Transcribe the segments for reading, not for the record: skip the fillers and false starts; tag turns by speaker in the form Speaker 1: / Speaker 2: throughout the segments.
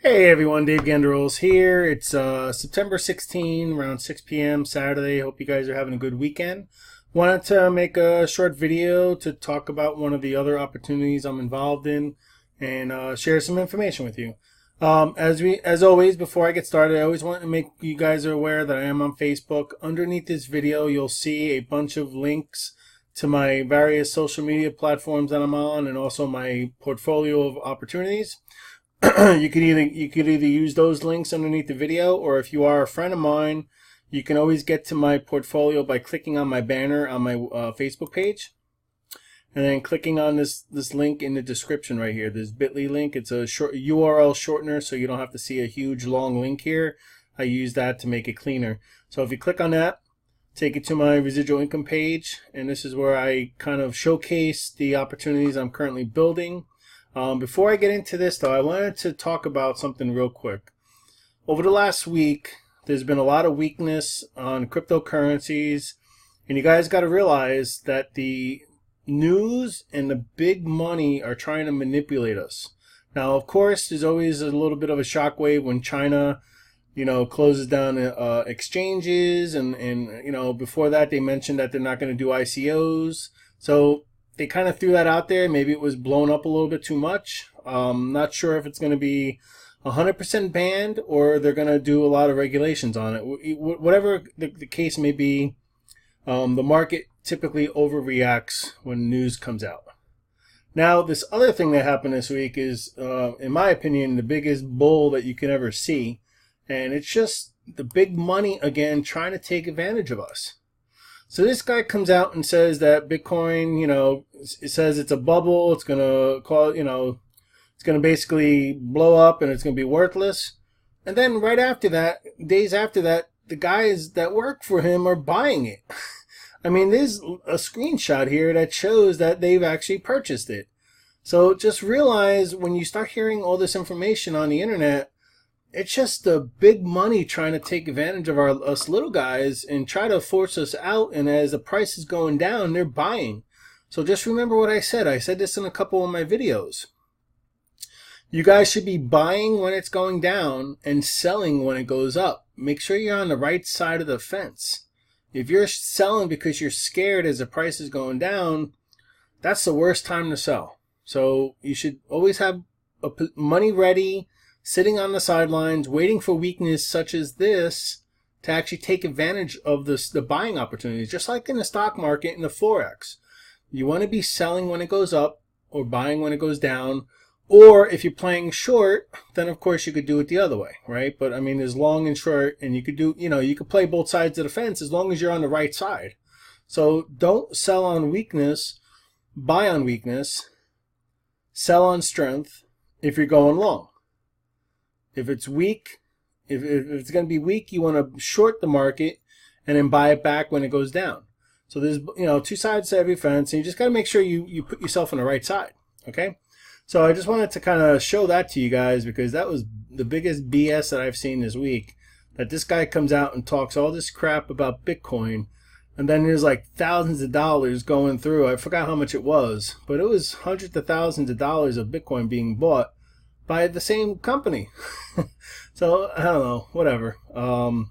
Speaker 1: Hey everyone, Dave Gandarillas here. It's September 16, around 6 p.m. Saturday. Hope you guys are having a good weekend. Wanted to make a short video to talk about one of the other opportunities I'm involved in and share some information with you. As always, before I get started, I always want to make you guys aware that I am on Facebook. Underneath this video, you'll see a bunch of links to my various social media platforms that I'm on and also my portfolio of opportunities. You could either use those links underneath the video, or if you are a friend of mine, you can always get to my portfolio by clicking on my banner on my Facebook page, and then clicking on this link in the description right here. This bit.ly link. It's a short URL shortener, so you don't have to see a huge long link here. I use that to make it cleaner. So if you click on that, take it to my residual income page, and this is where I kind of showcase the opportunities I'm currently building. Before I get into this, though, I wanted to talk about something real quick. Over the last week, there's been a lot of weakness on cryptocurrencies, and you guys got to realize that the news and the big money are trying to manipulate us. Now, of course, there's always a little bit of a shockwave when China, closes down exchanges, and before that they mentioned that they're not going to do ICOs. So they kind of threw that out there. Maybe it was blown up a little bit too much. Not sure if it's going to be 100% banned or they're going to do a lot of regulations on it. Whatever the case may be, the market typically overreacts when news comes out. Now, this other thing that happened this week is, in my opinion, the biggest bull that you can ever see. And it's just the big money, again, trying to take advantage of us. So this guy comes out and says that Bitcoin, it says it's a bubble. It's going to it's going to basically blow up and it's going to be worthless. And then right after that, days after that, the guys that work for him are buying it. I mean, there's a screenshot here that shows that they've actually purchased it. So just realize when you start hearing all this information on the internet, it's just the big money trying to take advantage of us little guys and try to force us out. And as the price is going down, they're buying. So just remember what I said. I said this in a couple of my videos. You guys should be buying when it's going down and selling when it goes up. Make sure you're on the right side of the fence. If you're selling because you're scared as the price is going down, that's the worst time to sell. So you should always have money ready, sitting on the sidelines, waiting for weakness such as this to actually take advantage of the buying opportunities, just like in the stock market and the Forex. You want to be selling when it goes up or buying when it goes down. Or if you're playing short, then of course you could do it the other way, right? But I mean, there's long and short, and you could do, you could play both sides of the fence as long as you're on the right side. So don't sell on weakness, buy on weakness, sell on strength if you're going long. If it's weak, if it's going to be weak, you want to short the market and then buy it back when it goes down. So there's, two sides to every fence, and you just got to make sure you put yourself on the right side, okay? So I just wanted to kind of show that to you guys because that was the biggest BS that I've seen this week, that this guy comes out and talks all this crap about Bitcoin, and then there's like thousands of dollars going through. I forgot how much it was, but it was hundreds of thousands of dollars of Bitcoin being bought by the same company. So I don't know, whatever. And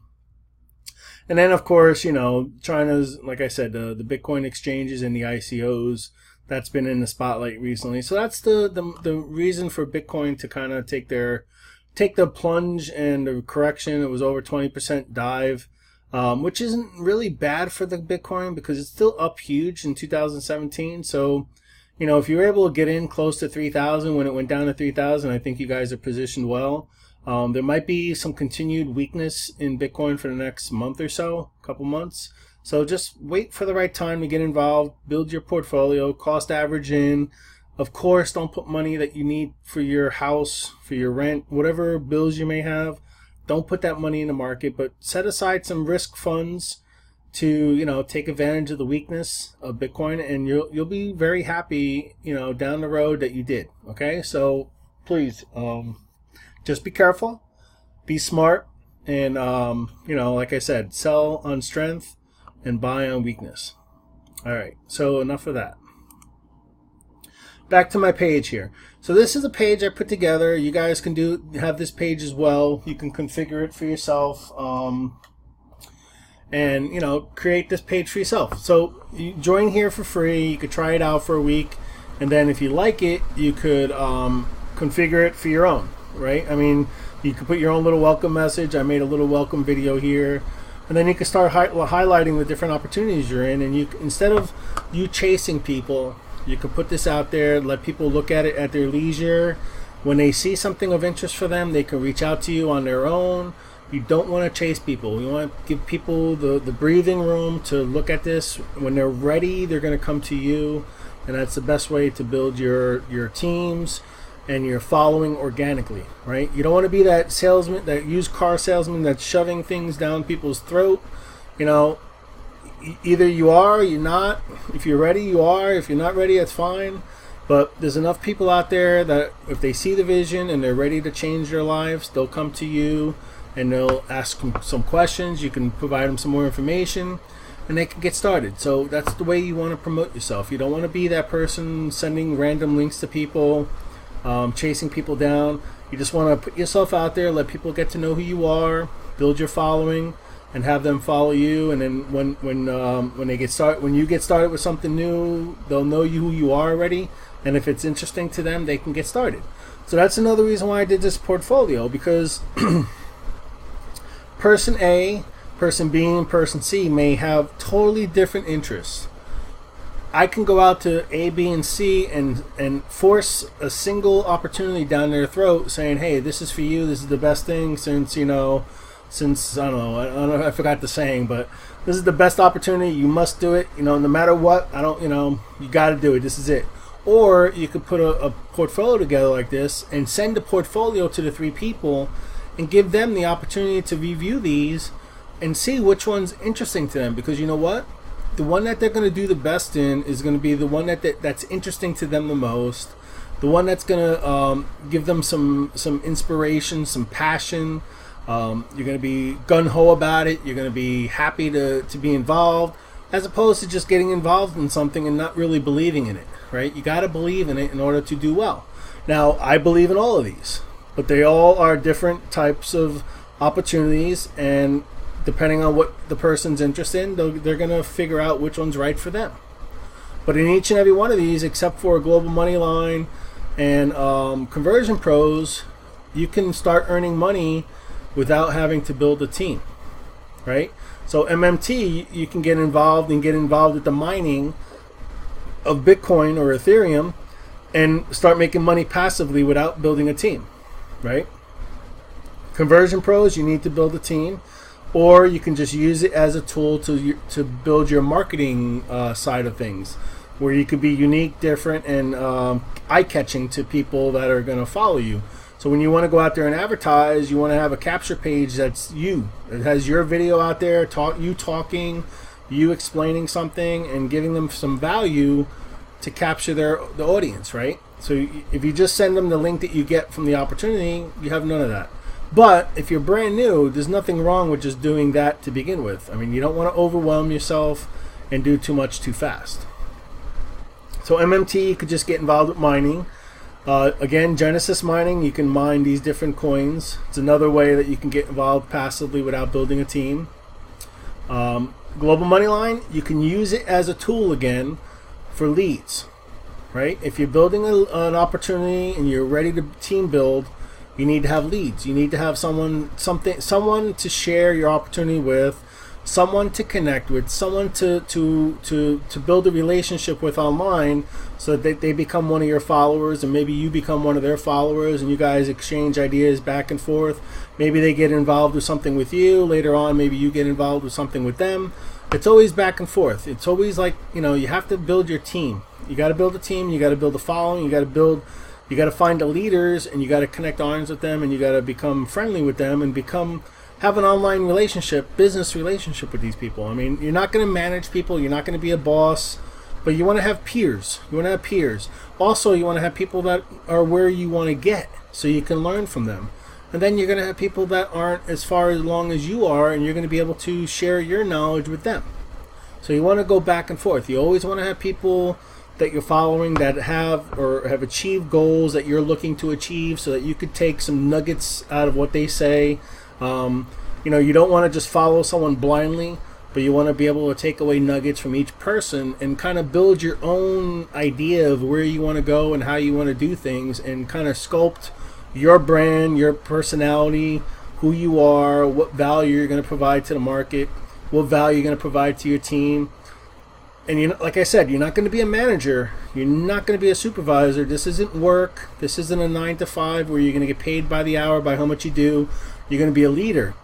Speaker 1: then of course, China's, like I said, the Bitcoin exchanges and the ICOs, that's been in the spotlight recently. So that's the reason for Bitcoin to kind of take the plunge and the correction. It was over 20% dive, which isn't really bad for the Bitcoin because it's still up huge in 2017. So if you were able to get in close to 3,000 when it went down to 3,000, I think you guys are positioned well. There might be some continued weakness in Bitcoin for the next month or so, couple months. So just wait for the right time to get involved, build your portfolio, cost average in. Of course, don't put money that you need for your house, for your rent, whatever bills you may have. Don't put that money in the market, but set aside some risk funds to take advantage of the weakness of Bitcoin, and you'll be very happy down the road that you did. Okay, so please just be careful, be smart, and like I said, sell on strength and buy on weakness. All right, so enough of that. Back to my page here. So this is a page I put together. You guys can have this page as well. You can configure it for yourself, and create this page for yourself. So you join here for free. You could try it out for a week, and then if you like it, you could configure it for your own. Right? I mean, you could put your own little welcome message. I made a little welcome video here. And then you can start highlighting the different opportunities you're in. And instead of you chasing people, you can put this out there, let people look at it at their leisure. When they see something of interest for them, they can reach out to you on their own. You don't want to chase people. You want to give people the breathing room to look at this. When they're ready, they're going to come to you. And that's the best way to build your teams and your following organically, right? You don't want to be that salesman, that used car salesman that's shoving things down people's throat. Either you are or you're not. If you're ready, you are. If you're not ready, that's fine. But there's enough people out there that if they see the vision and they're ready to change their lives, they'll come to you and they'll ask some questions. You can provide them some more information and they can get started. So that's the way you want to promote yourself. You don't want to be that person sending random links to people, chasing people down. You just want to put yourself out there, let people get to know who you are, build your following, and have them follow you. And then when you get started with something new, they'll know who you are already. And if it's interesting to them, they can get started. So that's another reason why I did this portfolio, because person A, person B, and person C may have totally different interests. I can go out to A, B, and C and force a single opportunity down their throat saying, hey, this is for you, this is the best thing since I don't know, I forgot the saying, but this is the best opportunity, you must do it, no matter what, you got to do it, this is it. Or you could put a portfolio together like this and send the portfolio to the 3 people and give them the opportunity to review these and see which one's interesting to them, because you know what? The one that they're going to do the best in is going to be the one that's interesting to them the most, the one that's going to give them some inspiration, some passion. You're going to be gung-ho about it. You're going to be happy to be involved, as opposed to just getting involved in something and not really believing in it, right? You got to believe in it in order to do well. Now, I believe in all of these, but they all are different types of opportunities, and depending on what the person's interested in, they're going to figure out which one's right for them. But in each and every one of these, except for Global Moneyline and Conversion Pros, you can start earning money without having to build a team, right? So MMT, you can get involved with the mining of Bitcoin or Ethereum and start making money passively without building a team, right? Conversion Pros, you need to build a team. Or you can just use it as a tool to build your marketing side of things, where you could be unique, different, and eye-catching to people that are going to follow you. So when you want to go out there and advertise, you want to have a capture page that's you. It has your video out there, you talking, you explaining something, and giving them some value to capture the audience, right? So if you just send them the link that you get from the opportunity, you have none of that. But if you're brand new, there's nothing wrong with just doing that to begin with. I mean, you don't want to overwhelm yourself and do too much too fast. So MMT, you could just get involved with mining. Again, Genesis mining, you can mine these different coins. It's another way that you can get involved passively without building a team. Global Moneyline, you can use it as a tool again for leads, right? If you're building an opportunity and you're ready to team build, you need to have leads. You need to have someone to share your opportunity with, someone to connect with, someone to build a relationship with online, so that they become one of your followers, and maybe you become one of their followers, and you guys exchange ideas back and forth. Maybe they get involved with something with you later on. Maybe you get involved with something with them. It's always back and forth. It's always like, you have to build your team. You got to build a team. You got to build a following. You got to find the leaders, and you got to connect arms with them, and you got to become friendly with them, and have an online business relationship with these people. I mean, you're not going to manage people. You're not going to be a boss, but you want to have peers. Also, you want to have people that are where you want to get, so you can learn from them. And then you're going to have people that aren't as far along as you are, and you're going to be able to share your knowledge with them. So you want to go back and forth. You always want to have people that you're following that have achieved goals that you're looking to achieve, so that you could take some nuggets out of what they say. You know, you don't want to just follow someone blindly, but you want to be able to take away nuggets from each person and kind of build your own idea of where you want to go and how you want to do things, and kind of sculpt your brand, your personality, who you are, what value you're going to provide to the market, what value you're going to provide to your team. And you know, like I said, you're not going to be a manager. You're not going to be a supervisor. This isn't work. This isn't a 9 to 5 where you're going to get paid by the hour, by how much you do. You're going to be a leader.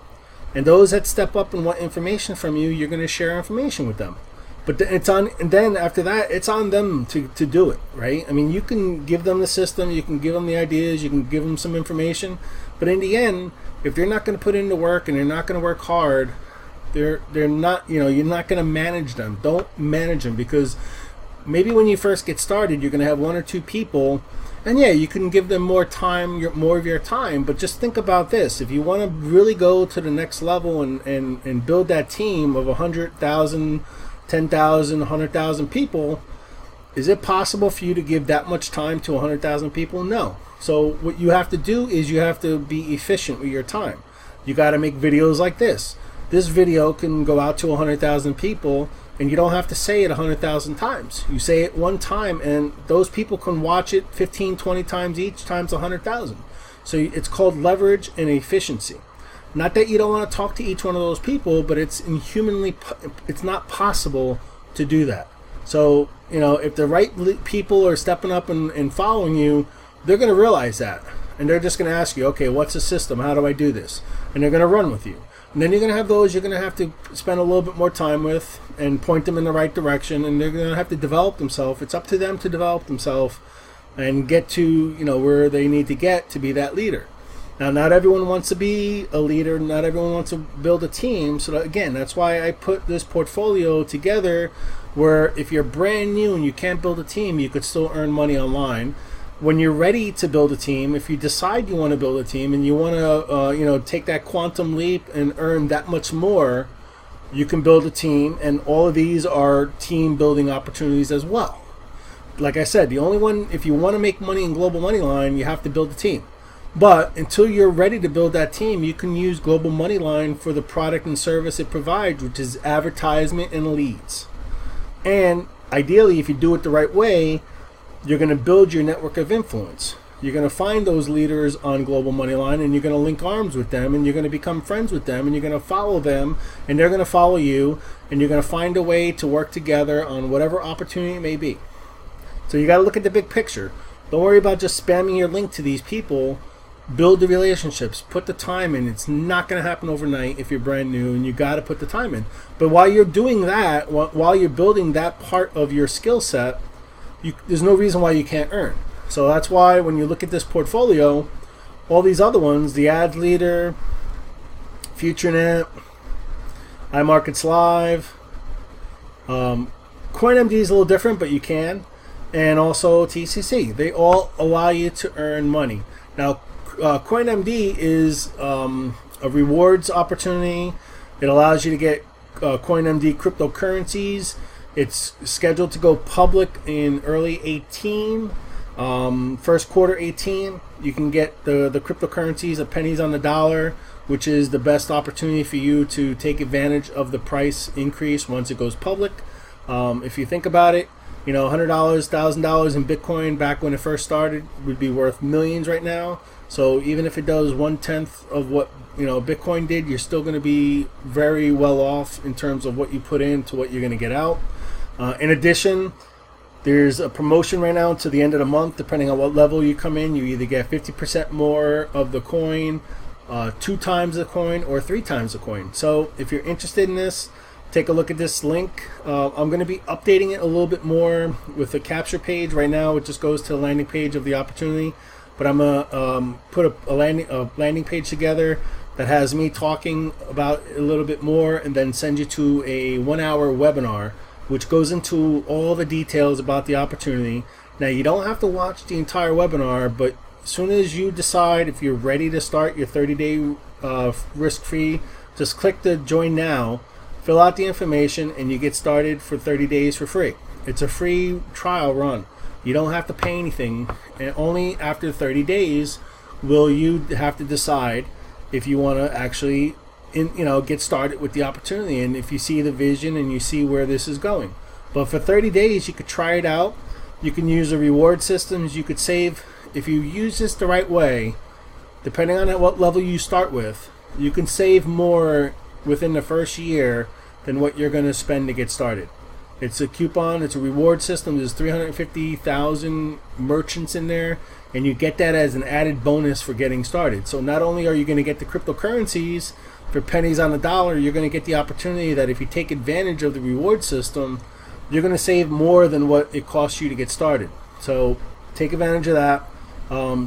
Speaker 1: And those that step up and want information from you, you're going to share information with them. But then after that, it's on them to do it, right? I mean, you can give them the system, you can give them the ideas, you can give them some information. But in the end, if they're not going to put in the work and they're not going to work hard, they're not, you know, you're not going to manage them. Don't manage them, because maybe when you first get started, you're going to have 1 or 2 people, and yeah, you can give them more time, more of your time. But just think about this: if you want to really go to the next level and build that team of 100,000, 10,000, 100,000 people, is it possible for you to give that much time to 100,000 people? No. So what you have to do is you have to be efficient with your time. You got to make videos like this. This video can go out to 100,000 people, and you don't have to say it 100,000 times. You say it one time, and those people can watch it 15, 20 times each, times 100,000. So it's called leverage and efficiency. Not that you don't want to talk to each one of those people, but it's not possible to do that. So, you know, if the right people are stepping up and following you, they're going to realize that. And they're just going to ask you, okay, what's the system? How do I do this? And they're going to run with you. And then you're going to have those you're going to have to spend a little bit more time with and point them in the right direction. And they're going to have to develop themselves. It's up to them to develop themselves and get to, you know, where they need to get to be that leader. Now, not everyone wants to be a leader. Not everyone wants to build a team. So again, that's why I put this portfolio together, where if you're brand new and you can't build a team, you could still earn money online. When you're ready to build a team, if you decide you want to build a team and you want to, you know, take that quantum leap and earn that much more, you can build a team. And all of these are team building opportunities as well. Like I said, the only one, if you want to make money in Global Moneyline, you have to build a team. But until you're ready to build that team, you can use Global Moneyline for the product and service it provides, which is advertisement and leads. And ideally, if you do it the right way, you're going to build your network of influence. You're going to find those leaders on Global Moneyline, and you're going to link arms with them, and you're going to become friends with them, and you're going to follow them, and they're going to follow you, and you're going to find a way to work together on whatever opportunity it may be. So you got to look at the big picture. Don't worry about just spamming your link to these people. Build the relationships. Put the time in. It's not going to happen overnight if you're brand new, and you got to put the time in. But while you're doing that, while you're building that part of your skill set, there's no reason why you can't earn. So that's why when you look at this portfolio, all these other ones, the Ads Leader, FutureNet, iMarkets Live, CoinMD is a little different, but you can, and also TCC. They all allow you to earn money. Now, CoinMD is a rewards opportunity. It allows you to get CoinMD cryptocurrencies. It's scheduled to go public in early 18, first quarter 18. You can get the cryptocurrencies at pennies on the dollar, which is the best opportunity for you to take advantage of the price increase once it goes public. If you think about it, you know, $100, $1,000 in Bitcoin back when it first started would be worth millions right now. So even if it does 1/10 of what, you know, Bitcoin did, you're still going to be very well off in terms of what you put in to what you're going to get out. In addition, there's a promotion right now to the end of the month. Depending on what level you come in, you either get 50% more of the coin, 2 times the coin, or 3 times the coin. So if you're interested in this, take a look at this link. I'm going to be updating it a little bit more with the capture page. Right now it just goes to the landing page of the opportunity, but I'm going to put a landing page together that has me talking about it a little bit more, and then send you to a 1-hour webinar which goes into all the details about the opportunity. Now, you don't have to watch the entire webinar, but as soon as you decide if you're ready to start your 30-day risk-free, just click the join now, fill out the information, and you get started for 30 days for free. It's a free trial run. You don't have to pay anything, and only after 30 days will you have to decide if you want to actually get started with the opportunity, and if you see the vision and you see where this is going. But for 30 days you could try it out. You can use the reward systems. You could save, if you use this the right way, depending on at what level you start with, you can save more within the first year than what you're going to spend to get started. It's a coupon, it's a reward system. There's 350,000 merchants in there, and you get that as an added bonus for getting started. So not only are you going to get the cryptocurrencies for pennies on the dollar, you're going to get the opportunity that if you take advantage of the reward system, you're going to save more than what it costs you to get started. So take advantage of that.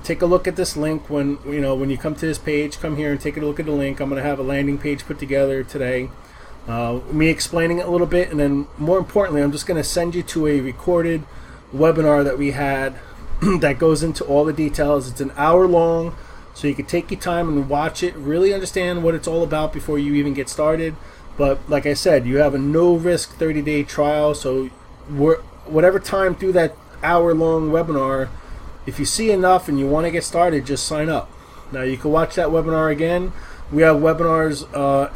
Speaker 1: Take a look at this link when you come to this page. Come here and take a look at the link. I'm going to have a landing page put together today, me explaining it a little bit, and then more importantly, I'm just going to send you to a recorded webinar that we had that goes into all the details. It's an hour long, so you can take your time and watch it, really understand what it's all about before you even get started. But like I said, you have a no-risk 30-day trial, so whatever time through that hour-long webinar, if you see enough and you want to get started, just sign up. Now you can watch that webinar again. We have webinars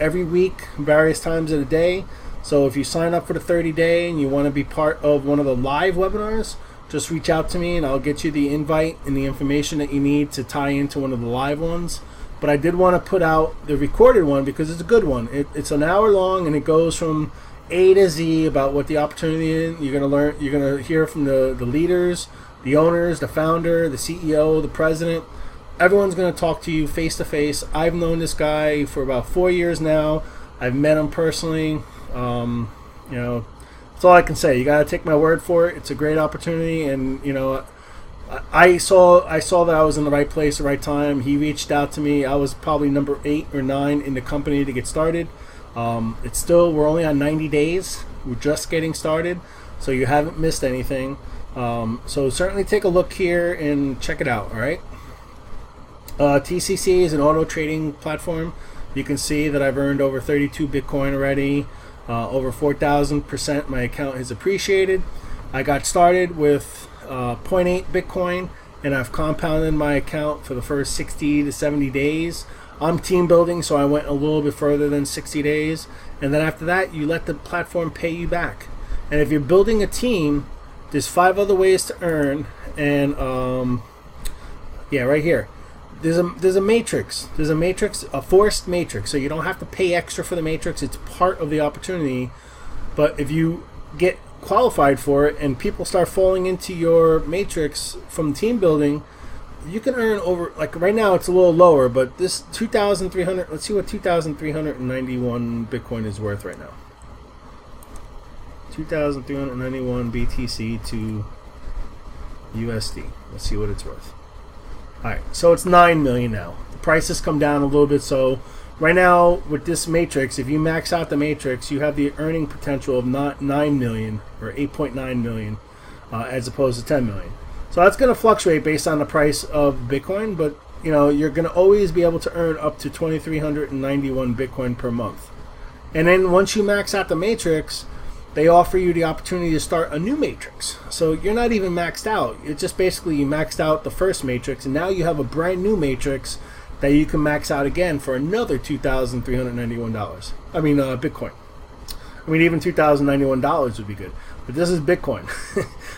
Speaker 1: every week, various times of the day. So if you sign up for the 30-day and you want to be part of one of the live webinars, just reach out to me and I'll get you the invite and the information that you need to tie into one of the live ones. But I did want to put out the recorded one because it's a good one. It's an hour long, and it goes from A to Z about what the opportunity is. You're going to hear from the leaders, the owners, the founder, the CEO, the president. Everyone's going to talk to you face to face. I've known this guy for about 4 years now. I've met him personally. That's all I can say. You got to take my word for it. It's a great opportunity, and I saw that I was in the right place at the right time. He reached out to me. I was probably number 8 or 9 in the company to get started. We're only on 90 days. We're just getting started, so you haven't missed anything. So certainly take a look here and check it out. All right. TCC is an auto trading platform. You can see that I've earned over 32 Bitcoin already. Over 4,000% my account has appreciated. I got started with 0.8 Bitcoin, and I've compounded my account for the first 60 to 70 days. I'm team building, so I went a little bit further than 60 days. And then after that, you let the platform pay you back. And if you're building a team, there's 5 other ways to earn. And right here. There's a matrix. There's a forced matrix. So you don't have to pay extra for the matrix. It's part of the opportunity. But if you get qualified for it and people start falling into your matrix from team building, you can earn over, like right now it's a little lower, but this 2,300, let's see what 2,391 Bitcoin is worth right now. 2,391 BTC to USD. Let's see what it's worth. Alright, so it's 9 million now. The price has come down a little bit, so right now with this matrix, if you max out the matrix, you have the earning potential of not 9 million or 8.9 million as opposed to 10 million. So that's going to fluctuate based on the price of Bitcoin, but you're going to always be able to earn up to 2,391 Bitcoin per month. And then once you max out the matrix, they offer you the opportunity to start a new matrix. So you're not even maxed out. It's just basically you maxed out the first matrix, and now you have a brand new matrix that you can max out again for another $2,391. I mean, Bitcoin. I mean, even $2,091 would be good. But this is Bitcoin.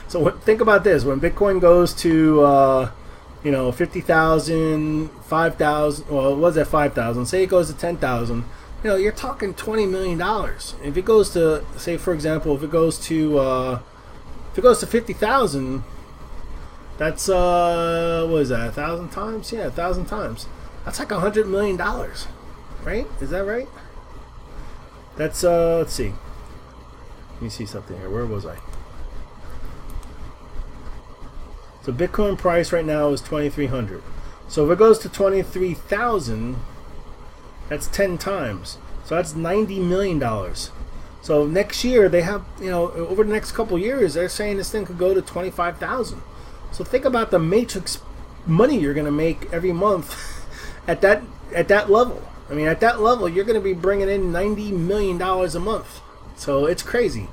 Speaker 1: So think about this. When Bitcoin goes to, 50,000, 5,000, well, it was at 5,000. Say it goes to 10,000. You're talking $20 million. If it goes to, say, for example, if it goes to 50,000, that's, what is that, 1,000 times? Yeah, 1,000 times. That's like $100 million, right? Is that right? That's, let's see. Let me see something here. Where was I? So Bitcoin price right now is 2,300. So if it goes to 23,000, that's 10 times. So that's $90 million. So next year they have, over the next couple years, they're saying this thing could go to 25,000. So think about the matrix money you're going to make every month at that level. I mean, at that level, you're going to be bringing in $90 million a month. So it's crazy.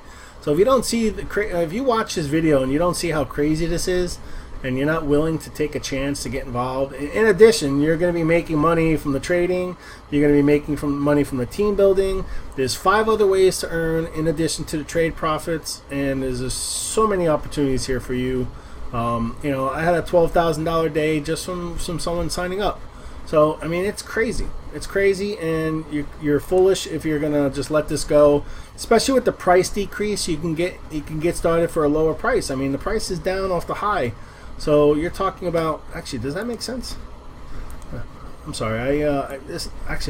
Speaker 1: So if you don't see if you watch this video and you don't see how crazy this is, and you're not willing to take a chance to get involved, in addition, you're going to be making money from the trading. You're going to be making money from the team building. There's 5 other ways to earn in addition to the trade profits, and there's just so many opportunities here for you. You know, I had a $12,000 day just from someone signing up. So I mean, it's crazy. It's crazy, and you're foolish if you're gonna just let this go. Especially with the price decrease, you can get started for a lower price. I mean, the price is down off the high. So you're talking about, actually, does that make sense? I'm sorry, I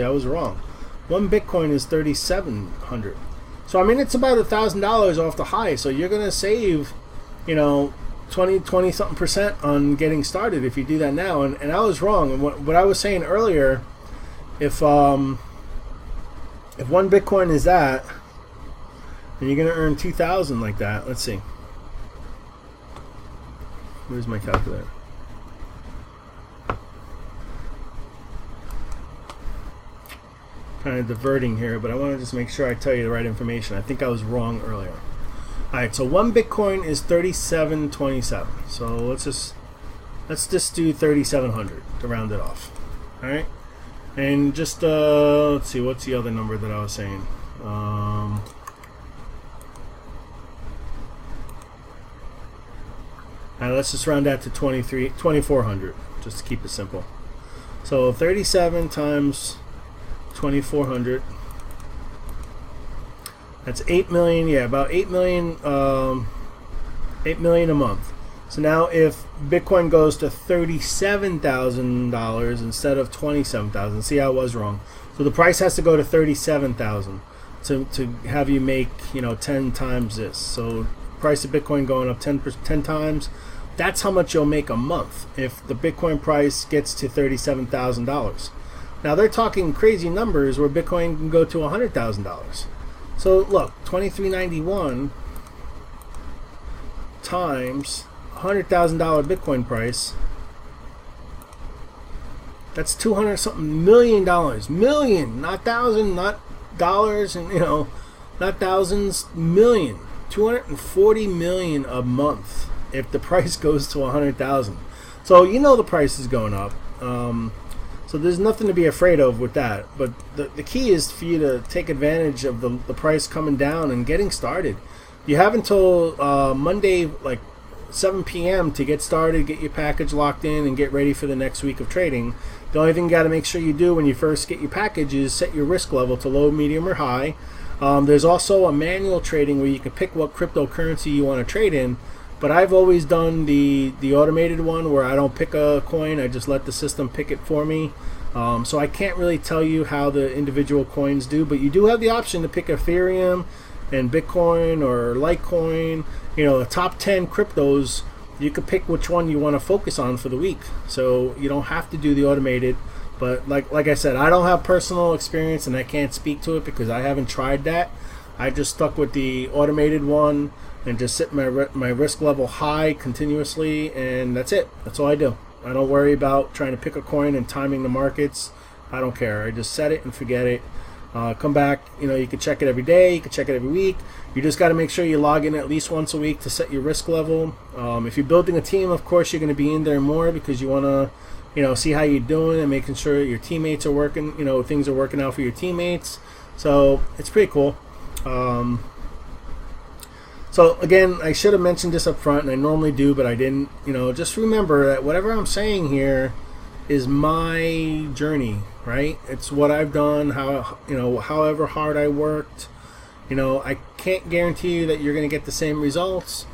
Speaker 1: was wrong. 1 Bitcoin is 3,700. So I mean, it's about $1,000 off the high. So you're gonna save, you know, 20 something % on getting started if you do that now. And I was wrong. And what I was saying earlier, if 1 Bitcoin is that, and you're gonna earn 2,000 like that. Let's see. Where's my calculator? Kind of diverting here, but I want to just make sure I tell you the right information. I think I was wrong earlier. Alright, so 1 Bitcoin is 3727. So let's just do 3,700 to round it off. Alright? And just let's see, what's the other number that I was saying? Let's just round that to 2,400, just to keep it simple. So 37 times 2,400. That's 8 million. Yeah, about 8 million. 8 million a month. So now, if Bitcoin goes to $37,000 instead of $27,000, see, I was wrong. So the price has to go to $37,000 to have you make, you know, 10 times this. So price of Bitcoin going up 10 times. That's how much you'll make a month if the Bitcoin price gets to $37,000. Now they're talking crazy numbers where Bitcoin can go to $100,000. So look, 2391 times $100,000 Bitcoin price. That's 200 something million dollars. Million, not thousand, not dollars, and you know, not thousands, million. 240 million a month if the price goes to 100,000. So you know the price is going up. So there's nothing to be afraid of with that. But the key is for you to take advantage of the price coming down and getting started. You have until Monday, like 7 p.m. to get started, get your package locked in, and get ready for the next week of trading. The only thing you got to make sure you do when you first get your package is set your risk level to low, medium, or high. There's also a manual trading where you can pick what cryptocurrency you want to trade in. But I've always done the automated one where I don't pick a coin, I just let the system pick it for me. So I can't really tell you how the individual coins do, but you do have the option to pick Ethereum and Bitcoin or Litecoin. You know, the top 10 cryptos, you can pick which one you want to focus on for the week. So you don't have to do the automated. But like I said, I don't have personal experience and I can't speak to it because I haven't tried that. I just stuck with the automated one and just set my risk level high continuously, and that's it. That's all I do. I don't worry about trying to pick a coin and timing the markets. I don't care. I just set it and forget it. Come back. You know, you can check it every day. You can check it every week. You just got to make sure you log in at least once a week to set your risk level. If you're building a team, of course, you're going to be in there more because you want to, you know, see how you're doing and making sure your teammates are working. You know, things are working out for your teammates. So it's pretty cool. So again, I should have mentioned this up front, and I normally do, but I didn't. You know, just remember that whatever I'm saying here is my journey, right? It's what I've done, how, you know, however hard I worked. You know, I can't guarantee you that you're going to get the same results,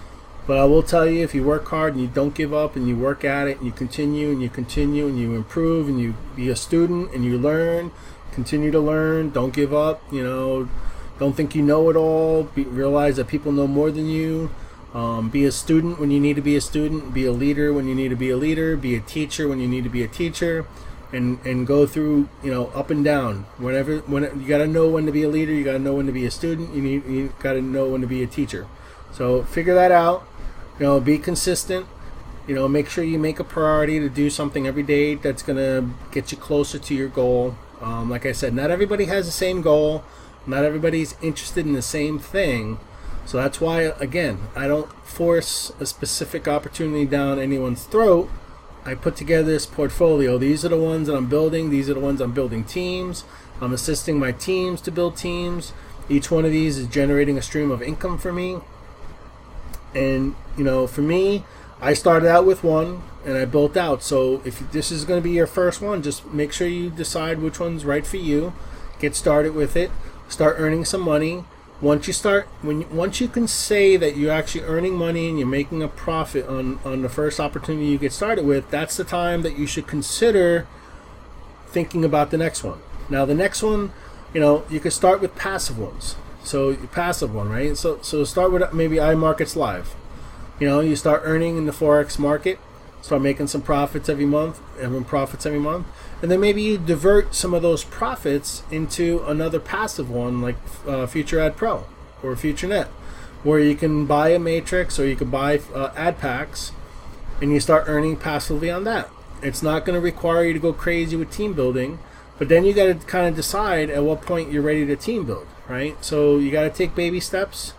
Speaker 1: but I will tell you, if you work hard and you don't give up and you work at it and you continue and you continue and you improve and you be a student and you learn, continue to learn, don't give up, you know. Don't think you know it all. Realize that people know more than you. Be a student when you need to be a student. Be a leader when you need to be a leader. Be a teacher when you need to be a teacher. And go through, you know, up and down. When you got to know when to be a leader. You got to know when to be a student. You got to know when to be a teacher. So figure that out. You know, be consistent. You know, make sure you make a priority to do something every day that's gonna get you closer to your goal. Like I said, not everybody has the same goal. Not everybody's interested in the same thing. So that's why, again, I don't force a specific opportunity down anyone's throat. I put together this portfolio. These are the ones that I'm building. These are the ones I'm building teams. I'm assisting my teams to build teams. Each one of these is generating a stream of income for me. And, you know, for me, I started out with one and I built out. So if this is going to be your first one, just make sure you decide which one's right for you. Get started with it. Start earning some money. Once you can say that you're actually earning money and you're making a profit on the first opportunity you get started with, that's the time that you should consider thinking about the next one. Now the next one, you know, you could start with passive ones. So passive one, right? So start with maybe iMarkets Live. You know, you start earning in the Forex market, start making some profits every month, and then maybe you divert some of those profits into another passive one like Future Ad Pro or FutureNet, where you can buy a matrix or you can buy Adpacks, and you start earning passively on that. It's not going to require you to go crazy with team building, but then you got to kind of decide at what point you're ready to team build, right? So you got to take baby steps.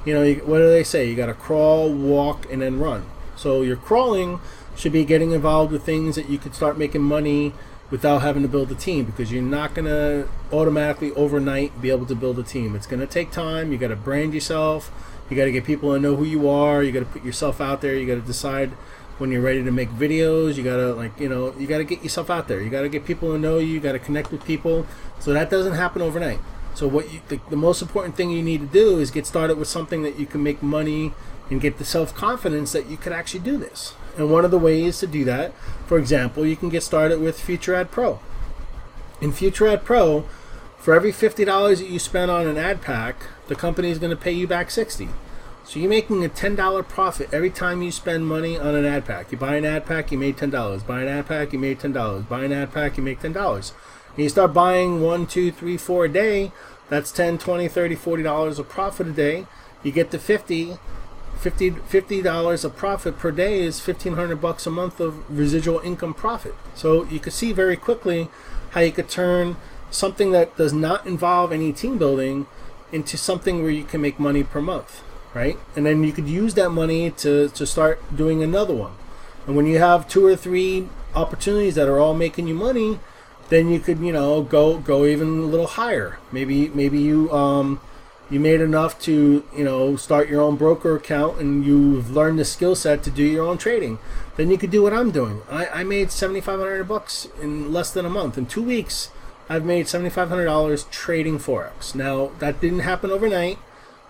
Speaker 1: You know, what do they say? You got to crawl, walk, and then run. So your crawling should be getting involved with things that you could start making money without having to build a team, because you're not going to automatically overnight be able to build a team. It's going to take time. You got to brand yourself. You got to get people to know who you are. You got to put yourself out there. You got to decide when you're ready to make videos. You got to, like, you know, you got to get yourself out there. You got to get people to know you. You got to connect with people. So that doesn't happen overnight. So the most important thing you need to do is get started with something that you can make money and get the self-confidence that you could actually do this. And one of the ways to do that, for example, you can get started with Future Ad Pro. In Future Ad Pro, for every $50 that you spend on an ad pack, the company is going to pay you back $60. So you're making a $10 profit every time you spend money on an ad pack. You buy an ad pack, you made $10. Buy an ad pack, you made $10. Buy an ad pack, you make $10. And you start buying 1, 2, 3, 4 a day. That's $10, $20, $30, $40 of profit a day. You get to $50 of profit per day is $1,500 a month of residual income profit. So you can see very quickly how you could turn something that does not involve any team building into something where you can make money per month, right? And then you could use that money to start doing another one. And when you have 2 or 3 opportunities that are all making you money, then you could, you know, go even a little higher. Maybe you made enough to, you know, start your own broker account, and you've learned the skill set to do your own trading. Then you could do what I'm doing. I made $7,500 in less than a month. In 2 weeks, I've made $7,500 trading Forex. Now, that didn't happen overnight.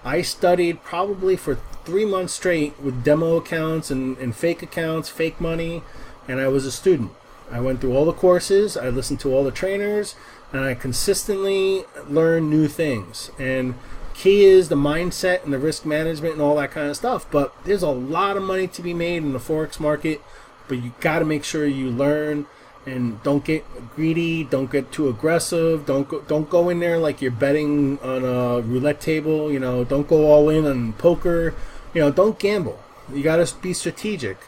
Speaker 1: I studied probably for 3 months straight with demo accounts and fake accounts, fake money, and I was a student. I went through all the courses, I listened to all the trainers, and I consistently learned new things. And key is the mindset and the risk management and all that kind of stuff. But there's a lot of money to be made in the Forex market, but you got to make sure you learn and don't get greedy, don't get too aggressive, don't go in there like you're betting on a roulette table, you know, don't go all in on poker, you know, don't gamble. You got to be strategic,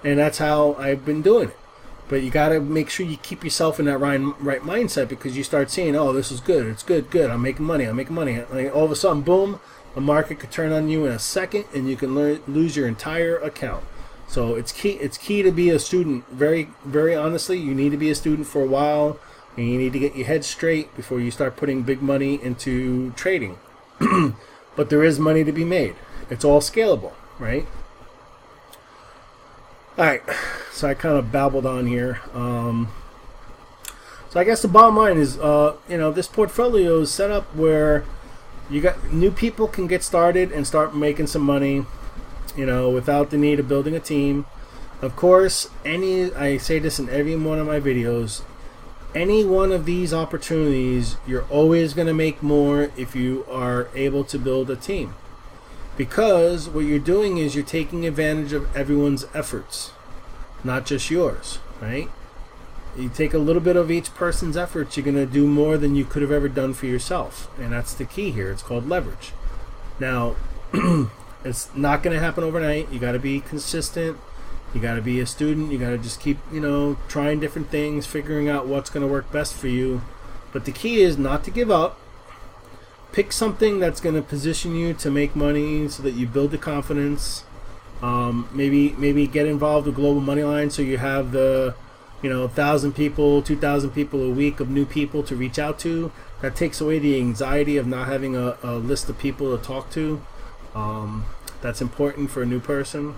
Speaker 1: and that's how I've been doing it. But you got to make sure you keep yourself in that right mindset, because you start seeing, oh, this is good, it's good, I'm making money. Like, all of a sudden, boom, the market could turn on you in a second, and you can lose your entire account. So it's key to be a student. Very, very honestly, you need to be a student for a while, and you need to get your head straight before you start putting big money into trading. But there is money to be made. It's all scalable, right? Alright, so I kind of babbled on here. So I guess the bottom line is, you know, this portfolio is set up where you got new people can get started and start making some money, you know, without the need of building a team. Of course, I say this in every one of my videos, any one of these opportunities, you're always going to make more if you are able to build a team. Because what you're doing is you're taking advantage of everyone's efforts, not just yours, right? You take a little bit of each person's efforts, you're going to do more than you could have ever done for yourself. And that's the key here. It's called leverage. Now, it's not going to happen overnight. You got to be consistent. You got to be a student. You got to just keep, you know, trying different things, figuring out what's going to work best for you. But the key is not to give up. pick something that's going to position you to make money so that you build the confidence. Maybe get involved with Global Moneyline so you have the 1,000 people, 2,000 people a week of new people to reach out to. That takes away the anxiety of not having a list of people to talk to. That's important for a new person.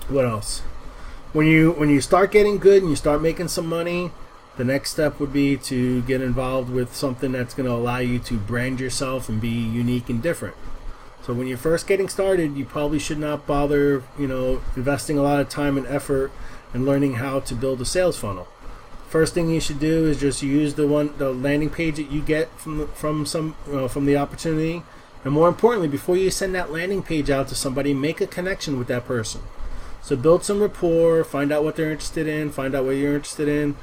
Speaker 1: What else? When you start getting good and you start making some money, the next step would be to get involved with something that's going to allow you to brand yourself and be unique and different. So when you're first getting started, you probably should not bother, investing a lot of time and effort in learning how to build a sales funnel. First thing you should do is just use the landing page that you get from the opportunity, and more importantly, before you send that landing page out to somebody, make a connection with that person. So build some rapport, find out what they're interested in, find out what you're interested in.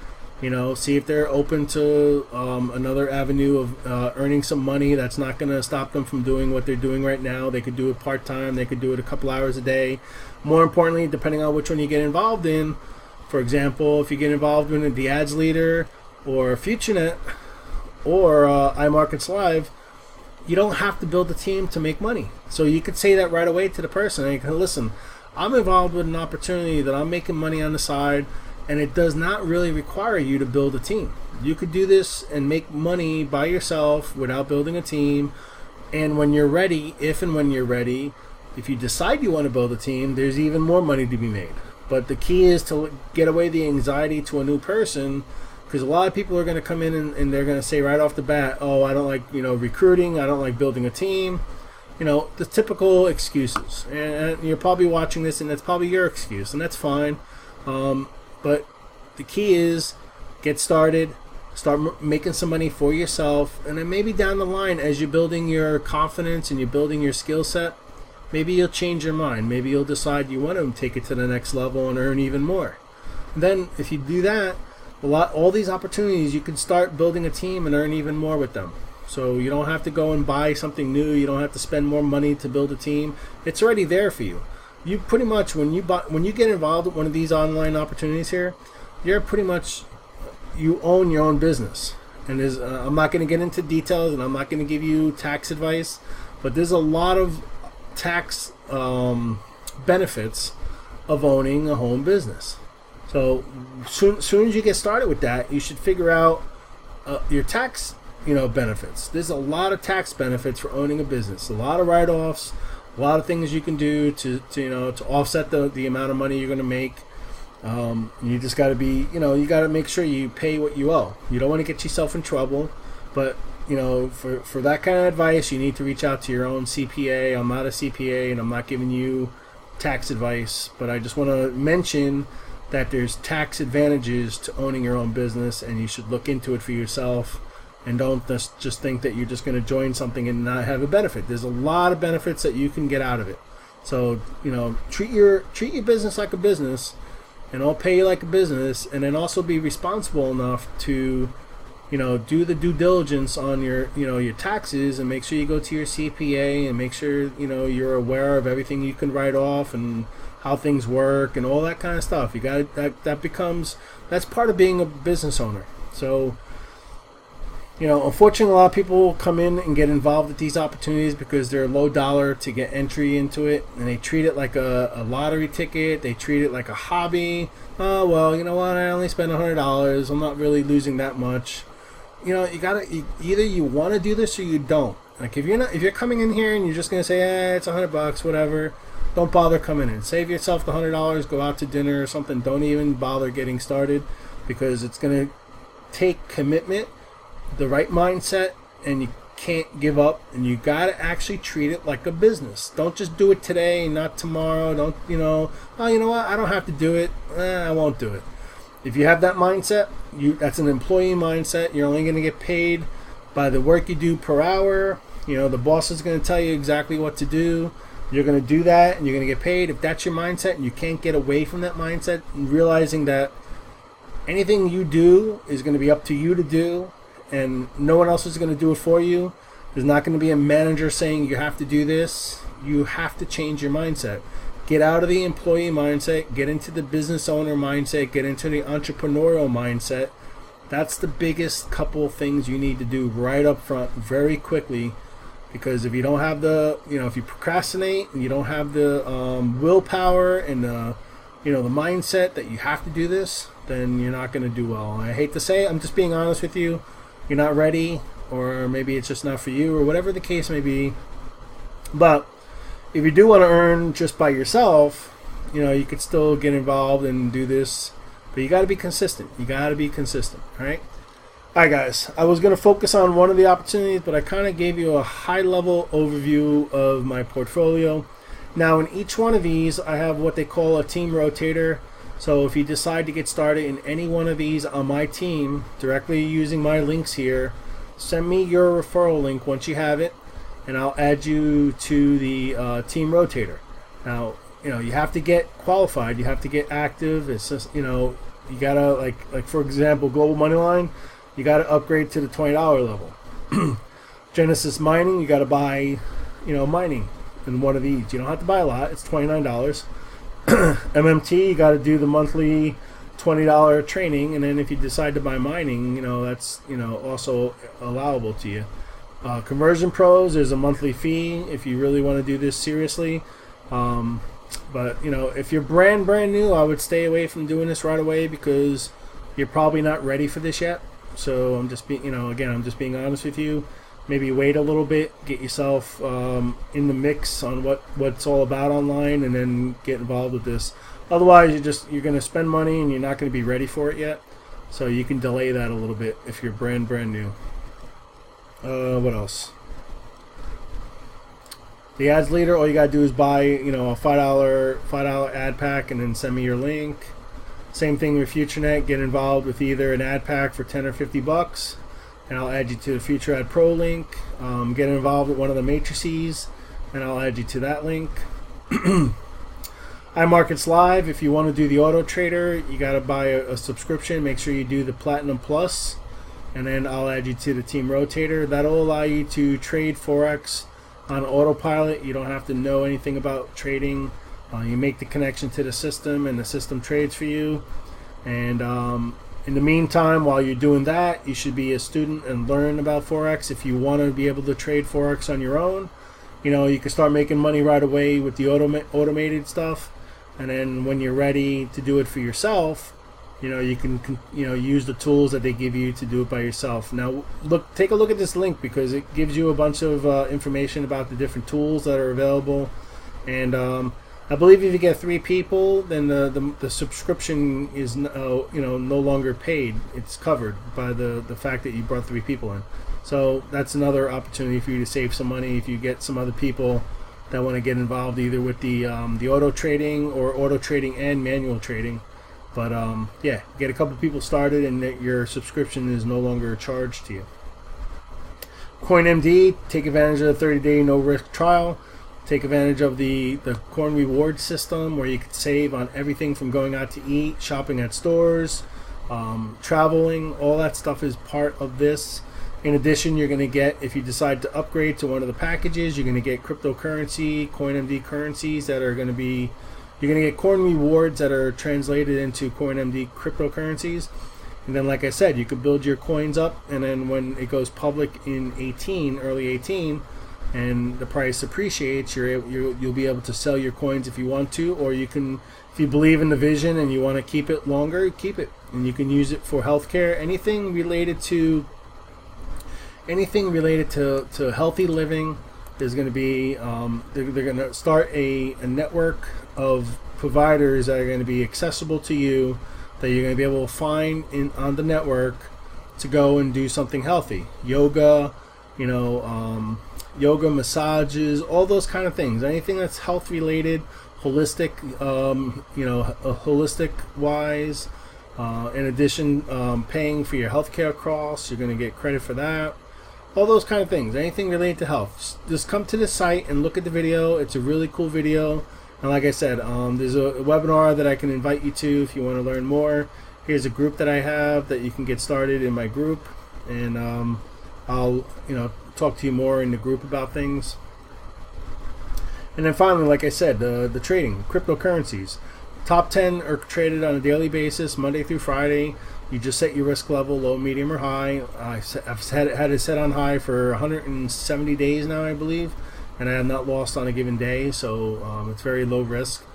Speaker 1: See if they're open to another avenue of earning some money that's not going to stop them from doing what they're doing right now. They could do it part-time. They could do it a couple hours a day. More importantly, depending on which one you get involved in, for example, if you get involved in the Ads Leader or FutureNet or iMarkets Live, you don't have to build a team to make money. So you could say that right away to the person. You can listen, I'm involved with an opportunity that I'm making money on the side, and it does not really require you to build a team. You could do this and make money by yourself without building a team. And when you're ready, if and when you're ready, if you decide you want to build a team, there's even more money to be made. But the key is to get away the anxiety to a new person, because a lot of people are going to come in and they're going to say right off the bat, oh, I don't like recruiting, I don't like building a team. The typical excuses. And you're probably watching this and that's probably your excuse, and that's fine. But the key is get started, start making some money for yourself, and then maybe down the line as you're building your confidence and you're building your skill set, maybe you'll change your mind. Maybe you'll decide you want to take it to the next level and earn even more. And then if you do that, all these opportunities, you can start building a team and earn even more with them. So you don't have to go and buy something new. You don't have to spend more money to build a team. It's already there for you. You pretty much, when you get involved with one of these online opportunities here, you're pretty much, you own your own business. And I'm not going to get into details, and I'm not going to give you tax advice, but there's a lot of tax benefits of owning a home business. So soon as you get started with that, you should figure out your tax benefits. There's a lot of tax benefits for owning a business. A lot of write-offs. A lot of things you can do to offset the amount of money you're going to make. You just got to be, you got to make sure you pay what you owe. You don't want to get yourself in trouble, but for that kind of advice, you need to reach out to your own CPA. I'm not a CPA, and I'm not giving you tax advice, but I just want to mention that there's tax advantages to owning your own business, and you should look into it for yourself. And don't just think that you're just going to join something and not have a benefit. There's a lot of benefits that you can get out of it. So, treat your business like a business, and I'll pay you like a business, and then also be responsible enough to, do the due diligence on your taxes, and make sure you go to your CPA and make sure, you're aware of everything you can write off and how things work and all that kind of stuff. You got that's part of being a business owner. So, unfortunately, a lot of people come in and get involved with these opportunities because they're low dollar to get entry into it, and they treat it like a lottery ticket. They treat it like a hobby. Oh, well, you know what? I only spent $100. I'm not really losing that much. Either you want to do this or you don't. Like if you're coming in here and you're just gonna say, it's $100, whatever. Don't bother coming in. Save yourself the $100. Go out to dinner or something. Don't even bother getting started, because it's gonna take commitment, the right mindset, and you can't give up, and you gotta actually treat it like a business. Don't just do it today and not tomorrow. Don't you know what, I don't have to do it, I won't do it. If you have that mindset, that's an employee mindset. You're only going to get paid by the work you do per hour. The boss is going to tell you exactly what to do. You're going to do that, and you're going to get paid. If that's your mindset and you can't get away from that mindset, and realizing that anything you do is going to be up to you to do, and no one else is going to do it for you. There's not going to be a manager saying you have to do this. You have to change your mindset. Get out of the employee mindset, get into the business owner mindset, get into the entrepreneurial mindset, That's the biggest couple of things you need to do right up front very quickly, because if you don't have the, if you procrastinate and you don't have the willpower and the mindset that you have to do this, then you're not going to do well. And I hate to say it, I'm just being honest with you. You're not ready, or maybe it's just not for you, or whatever the case may be. But if you do want to earn just by yourself, you could still get involved and do this. But you got to be consistent. All right? All right, guys. I was going to focus on one of the opportunities, but I kind of gave you a high-level overview of my portfolio. Now, in each one of these, I have what they call a team rotator. So if you decide to get started in any one of these on my team, directly using my links here, send me your referral link once you have it, and I'll add you to the team rotator. Now, you have to get qualified. You have to get active. It's just, you gotta, like for example, Global Moneyline, you gotta upgrade to the $20 level. Genesis Mining, you gotta buy, mining in one of these. You don't have to buy a lot. It's $29. MMT, you gotta do the monthly $20 training, and then if you decide to buy mining, that's also allowable to you. Conversion Pros, there's a monthly fee if you really want to do this seriously. But if you're brand new, I would stay away from doing this right away, because you're probably not ready for this yet. So I'm just being, I'm just being honest with you. Maybe wait a little bit, get yourself in the mix on what's all about online, and then get involved with this. Otherwise, you're going to spend money and you're not going to be ready for it yet. So you can delay that a little bit if you're brand new. What else? The ads leader, all you gotta do is buy, a $5 ad pack, and then send me your link. Same thing with FutureNet. Get involved with either an ad pack for $10 or $50, and I'll add you to the Future Ad Pro link. Get involved with one of the matrices, and I'll add you to that link. iMarkets Live, if you want to do the Auto Trader, you gotta buy a subscription. Make sure you do the Platinum Plus, and then I'll add you to the Team Rotator. That'll allow you to trade Forex on autopilot. You don't have to know anything about trading. You make the connection to the system, and the system trades for you. And in the meantime, while you're doing that, you should be a student and learn about Forex. If you want to be able to trade Forex on your own, you can start making money right away with the automated stuff. And then when you're ready to do it for yourself, you can use the tools that they give you to do it by yourself. Now, take a look at this link, because it gives you a bunch of information about the different tools that are available. And I believe if you get 3 people, then the subscription is no longer paid. It's covered by the fact that you brought 3 people in. So that's another opportunity for you to save some money if you get some other people that want to get involved either with the auto trading or auto trading and manual trading. But yeah, get a couple people started, and your subscription is no longer charged to you. CoinMD, take advantage of the 30-day no-risk trial. Take advantage of the coin reward system, where you can save on everything from going out to eat, shopping at stores, traveling. All that stuff is part of this. In addition, you're going to get, if you decide to upgrade to one of the packages, you're going to get cryptocurrency, CoinMD currencies that are going to be, you're going to get coin rewards that are translated into CoinMD cryptocurrencies. And then, like I said, you could build your coins up, and then when it goes public in early 18, and the price appreciates, you'll be able to sell your coins if you want to, or you can, if you believe in the vision and you want to keep it longer, keep it, and you can use it for healthcare, anything related to healthy living. There's going to be they're going to start a network of providers that are going to be accessible to you, that you're going to be able to find on the network to go and do something healthy, yoga, yoga, massages, all those kind of things. Anything that's health related, holistic, holistic wise. In addition, paying for your healthcare costs, you're going to get credit for that. All those kind of things. Anything related to health. Just come to the site and look at the video. It's a really cool video. And like I said, there's a webinar that I can invite you to if you want to learn more. Here's a group that I have that you can get started in my group, and I'll talk to you more in the group about things. And then finally, like I said, the trading, cryptocurrencies. Top 10 are traded on a daily basis, Monday through Friday. You just set your risk level, low, medium, or high. I've had it set on high for 170 days now, I believe, and I have not lost on a given day, so it's very low risk.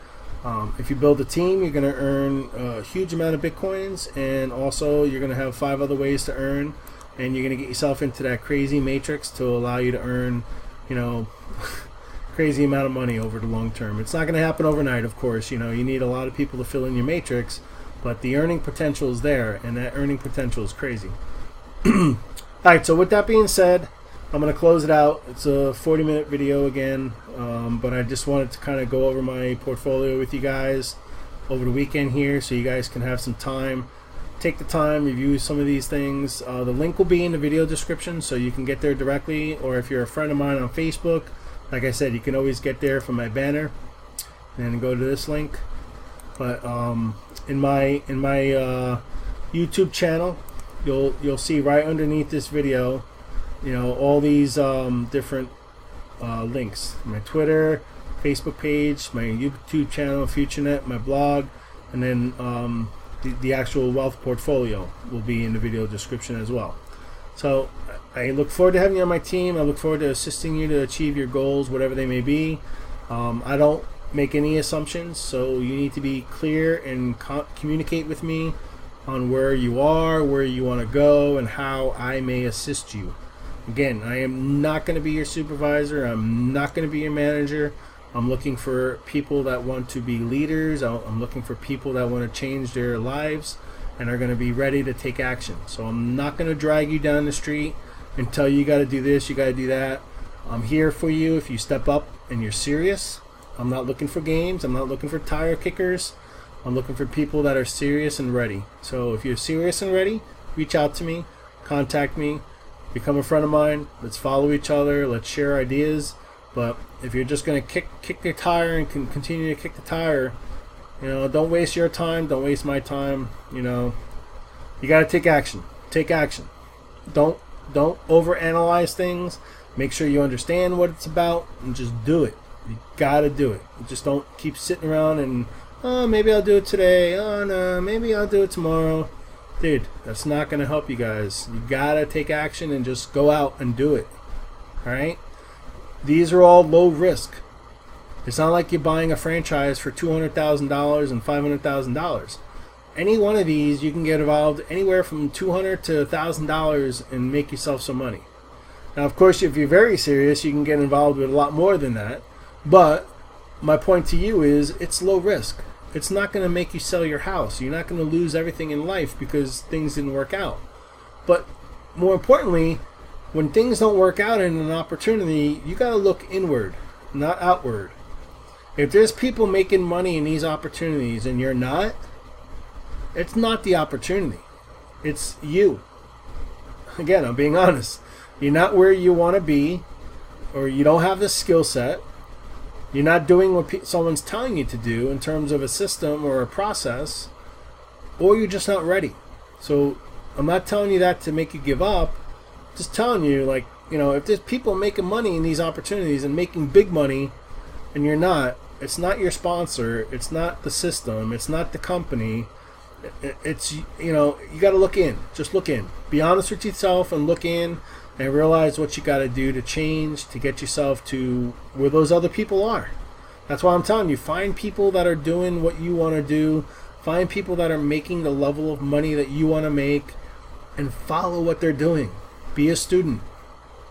Speaker 1: If you build a team, you're going to earn a huge amount of Bitcoins, and also you're going to have 5 other ways to earn, and you're going to get yourself into that crazy matrix to allow you to earn, you know, crazy amount of money over the long term. It's not going to happen overnight, of course. You know, you need a lot of people to fill in your matrix, but the earning potential is there, and that earning potential is crazy. All right, so with that being said, I'm going to close it out. It's a 40-minute video again, but I just wanted to kind of go over my portfolio with you guys over the weekend here so you guys can have some time. Take the time, review some of these things. The link will be in the video description so you can get there directly, or if you're a friend of mine on Facebook, like I said, you can always get there from my banner and go to this link. But in my YouTube channel, you'll see right underneath this video, you know, all these different links. My Twitter, Facebook page, my YouTube channel, FutureNet, my blog, and then the actual wealth portfolio will be in the video description as well. So I look forward to having you on my team. I look forward to assisting you to achieve your goals, whatever they may be. I don't make any assumptions, so you need to be clear and communicate with me on where you are, where you want to go, and how I may assist you. Again, I am not going to be your supervisor. I'm not going to be your manager. I'm looking for people that want to be leaders. I'm looking for people that want to change their lives and are going to be ready to take action. So I'm not going to drag you down the street and tell you got to do this, you got to do that. I'm here for you if you step up and you're serious. I'm not looking for games. I'm not looking for tire kickers. I'm looking for people that are serious and ready. So if you're serious and ready, reach out to me, contact me, become a friend of mine. Let's follow each other. Let's share ideas. But if you're just going to kick the tire and continue to kick the tire, you know, don't waste your time. Don't waste my time. You know, you got to take action. Take action. Don't overanalyze things. Make sure you understand what it's about and just do it. You got to do it. Just don't keep sitting around and, oh, maybe I'll do it today. Oh, no, maybe I'll do it tomorrow. Dude, that's not going to help you guys. You got to take action and just go out and do it. All right? These are all low risk. It's not like you're buying a franchise for $200,000 and $500,000. Any one of these, you can get involved anywhere from $200 to $1,000 and make yourself some money. Now, of course, if you're very serious, you can get involved with a lot more than that. But my point to you is it's low risk. It's not going to make you sell your house. You're not going to lose everything in life because things didn't work out. But more importantly, when things don't work out in an opportunity, you got to look inward, not outward. If there's people making money in these opportunities and you're not, it's not the opportunity. It's you. Again, I'm being honest. You're not where you want to be, or you don't have the skill set. You're not doing what someone's telling you to do in terms of a system or a process, or you're just not ready. So I'm not telling you that to make you give up. Just telling you, like, you know, if there's people making money in these opportunities and making big money and you're not, it's not your sponsor, it's not the system, it's not the company. It's, you know, you got to look in. Just look in. Be honest with yourself and look in and realize what you got to do to change, to get yourself to where those other people are. That's why I'm telling you, find people that are doing what you want to do. Find people that are making the level of money that you want to make and follow what they're doing. Be a student.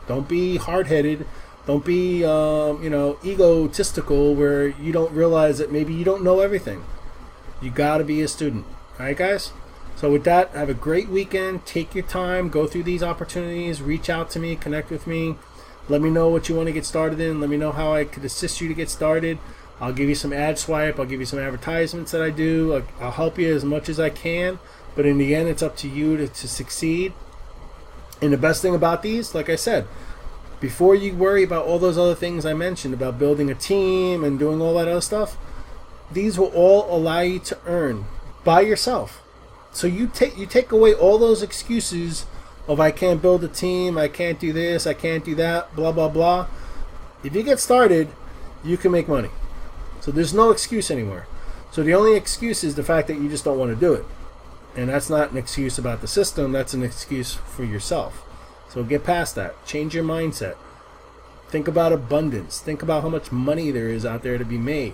Speaker 1: Don't be hard-headed. Don't be, you know, egotistical where you don't realize that maybe you don't know everything. You got to be a student. All right, guys? So with that, have a great weekend. Take your time. Go through these opportunities. Reach out to me. Connect with me. Let me know what you want to get started in. Let me know how I could assist you to get started. I'll give you some ad swipe. I'll give you some advertisements that I do. I'll help you as much as I can. But in the end, it's up to you to succeed. And the best thing about these, like I said, before you worry about all those other things I mentioned about building a team and doing all that other stuff, these will all allow you to earn by yourself. So you take away all those excuses of I can't build a team, I can't do this, I can't do that, blah, blah, blah. If you get started, you can make money. So there's no excuse anymore. So the only excuse is the fact that you just don't want to do it. And that's not an excuse about the system, that's an excuse for yourself. So get past that. Change your mindset. Think about abundance. Think about how much money there is out there to be made.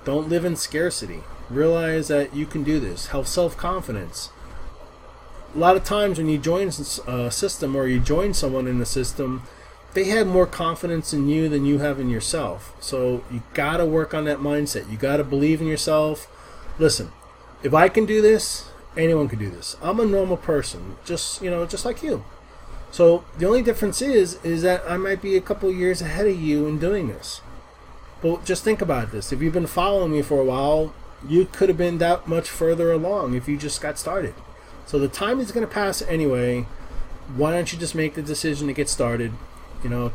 Speaker 1: Don't live in scarcity. Realize that you can do this. Have self-confidence. A lot of times when you join a system or you join someone in the system, they have more confidence in you than you have in yourself. So you got to work on that mindset. You got to believe in yourself. Listen, if I can do this, anyone can do this. I'm a normal person, just like you. So the only difference is that I might be a couple years ahead of you in doing this. But just think about this. If you've been following me for a while, you could have been that much further along if you just got started. So the time is going to pass anyway. Why don't you just make the decision to get started?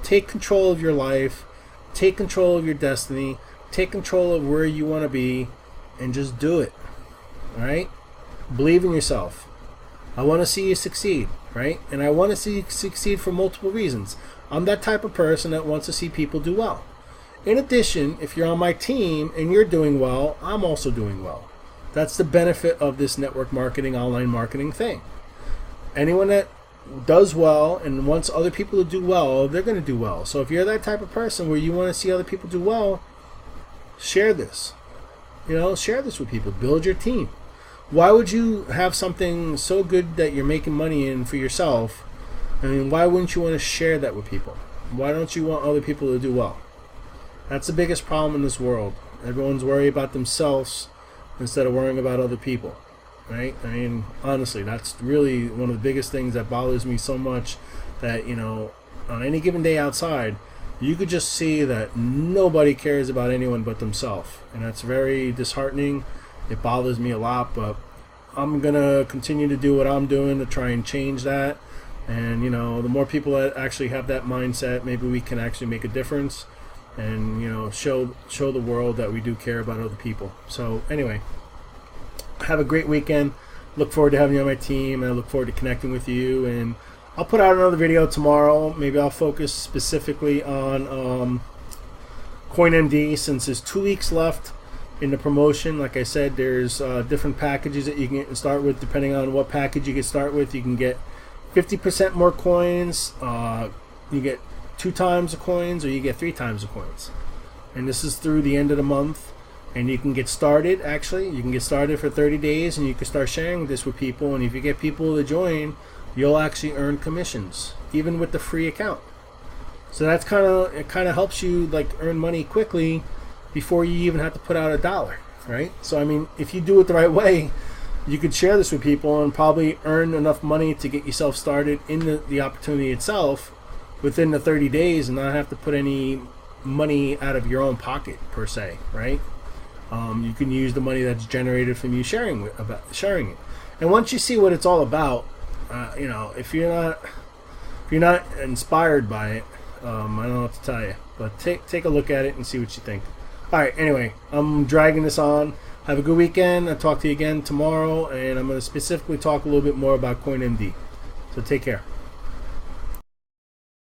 Speaker 1: Take control of your life, take control of your destiny, take control of where you want to be, and just do it. All right? Believe in yourself. I want to see you succeed, right? And I want to see you succeed for multiple reasons. I'm that type of person that wants to see people do well. In addition, if you're on my team and you're doing well, I'm also doing well. That's the benefit of this network marketing, online marketing thing. Anyone that does well and wants other people to do well, they're going to do well. So if you're that type of person where you want to see other people do well, share this. Share this with people. Build your team. Why would you have something so good that you're making money in for yourself? I mean, why wouldn't you want to share that with people? Why don't you want other people to do well? That's the biggest problem in this world. Everyone's worried about themselves instead of worrying about other people, right? I mean, honestly, that's really one of the biggest things that bothers me so much, that, on any given day outside, you could just see that nobody cares about anyone but themselves. And that's very disheartening. It bothers me a lot, but I'm going to continue to do what I'm doing to try and change that. And, the more people that actually have that mindset, maybe we can actually make a difference and, show the world that we do care about other people. So anyway, have a great weekend. Look forward to having you on my team, and I look forward to connecting with you. And I'll put out another video tomorrow. Maybe I'll focus specifically on CoinMD, since there's 2 weeks left in the promotion. Like I said, there's different packages that you can start with. Depending on what package you can start with, you can get 50% more coins. You get 2 times the coins, or you get 3 times the coins. And this is through the end of the month. And you can get started, you can get started for 30 days, and you can start sharing this with people. And if you get people to join, you'll actually earn commissions, even with the free account. So that's it kind of helps you earn money quickly before you even have to put out $1, right? So I mean, if you do it the right way, you could share this with people and probably earn enough money to get yourself started in the opportunity itself within the 30 days, and not have to put any money out of your own pocket per se, right? You can use the money that's generated from you sharing it. And once you see what it's all about, if you're not inspired by it, I don't know what to tell you. But take a look at it and see what you think. All right. Anyway, I'm dragging this on. Have a good weekend. I'll talk to you again tomorrow, and I'm going to specifically talk a little bit more about CoinMD. So take care.